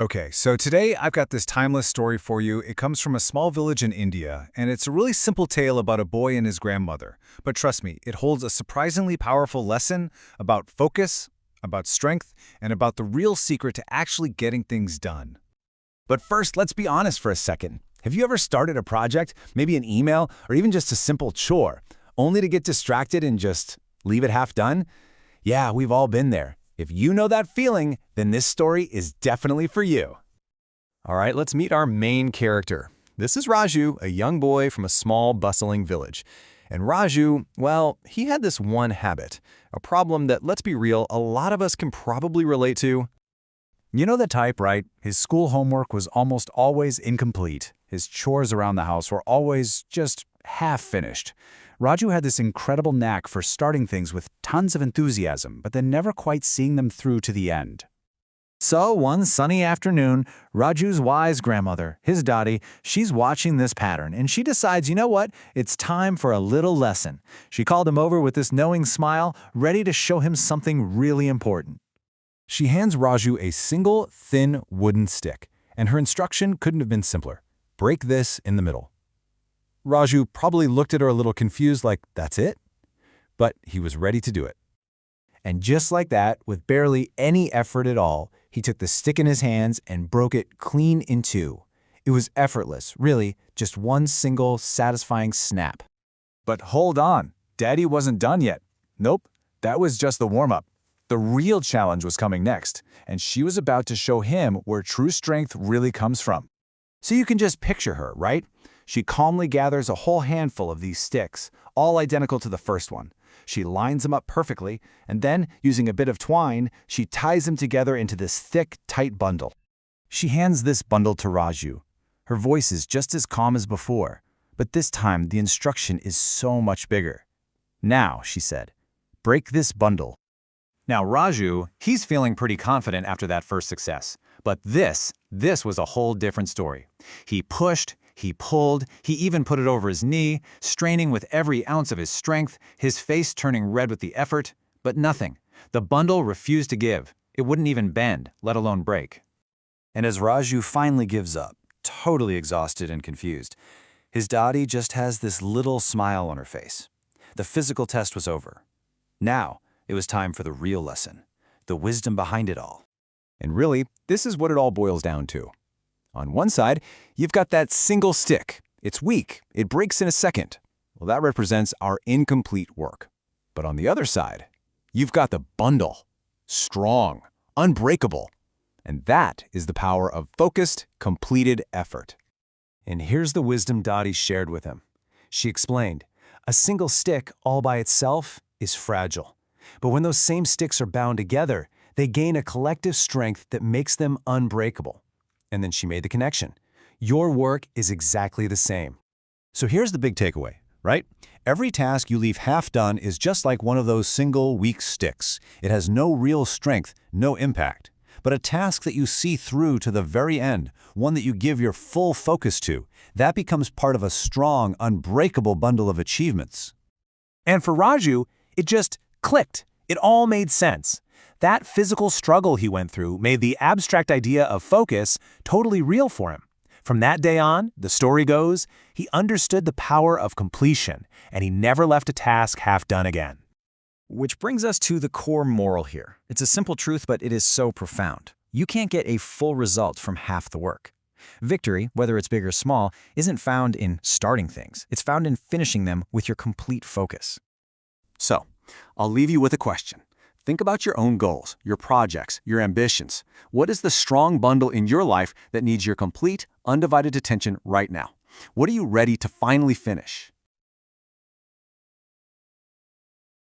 Okay, so today I've got this timeless story for you. It comes from a small village in India, and it's a really simple tale about a boy and his grandmother. But trust me, it holds a surprisingly powerful lesson about focus, about strength, and about the real secret to actually getting things done. But first, let's be honest for a second. Have you ever started a project, maybe an email, or even just a simple chore, only to get distracted and just leave it half done? Yeah, we've all been there. If you know that feeling, then this story is definitely for you. All right, let's meet our main character. This is Raju, a young boy from a small, bustling village. And Raju, well, he had this one habit, a problem that, let's be real, a lot of us can probably relate to. You know the type, right? His school homework was almost always incomplete. His chores around the house were always just half finished. Raju had this incredible knack for starting things with tons of enthusiasm, but then never quite seeing them through to the end. So one sunny afternoon, Raju's wise grandmother, his Dottie, she's watching this pattern, and she decides, you know what, it's time for a little lesson. She called him over with this knowing smile, ready to show him something really important. She hands Raju a single, thin wooden stick, and her instruction couldn't have been simpler. Break this in the middle. Raju probably looked at her a little confused, like, that's it? But he was ready to do it. And just like that, with barely any effort at all, he took the stick in his hands and broke it clean in two. It was effortless, really, just one single, satisfying snap. But hold on, Daddy wasn't done yet. Nope, that was just the warm-up. The real challenge was coming next, and she was about to show him where true strength really comes from. So you can just picture her, right? She calmly gathers a whole handful of these sticks, all identical to the first one. She lines them up perfectly, and then, using a bit of twine, she ties them together into this thick, tight bundle. She hands this bundle to Raju. Her voice is just as calm as before, but this time the instruction is so much bigger. Now, she said, break this bundle. Now Raju, he's feeling pretty confident after that first success. But this was a whole different story. He pushed, he pulled, he even put it over his knee, straining with every ounce of his strength, his face turning red with the effort, but nothing. The bundle refused to give. It wouldn't even bend, let alone break. And as Raju finally gives up, totally exhausted and confused, his Dottie just has this little smile on her face. The physical test was over. Now, it was time for the real lesson, the wisdom behind it all. And really, this is what it all boils down to. On one side, you've got that single stick. It's weak. It breaks in a second. Well, that represents our incomplete work. But on the other side, you've got the bundle. Strong, unbreakable. And that is the power of focused, completed effort. And here's the wisdom Dottie shared with him. She explained, a single stick all by itself is fragile. But when those same sticks are bound together, they gain a collective strength that makes them unbreakable. And then she made the connection. Your work is exactly the same. So here's the big takeaway, right? Every task you leave half done is just like one of those single, weak sticks. It has no real strength, no impact. But a task that you see through to the very end, one that you give your full focus to, that becomes part of a strong, unbreakable bundle of achievements. And for Raju, it just clicked. It all made sense. That physical struggle he went through made the abstract idea of focus totally real for him. From that day on, the story goes, he understood the power of completion, and he never left a task half done again. Which brings us to the core moral here. It's a simple truth, but it is so profound. You can't get a full result from half the work. Victory, whether it's big or small, isn't found in starting things. It's found in finishing them with your complete focus. So, I'll leave you with a question. Think about your own goals, your projects, your ambitions. What is the strong bundle in your life that needs your complete, undivided attention right now? What are you ready to finally finish?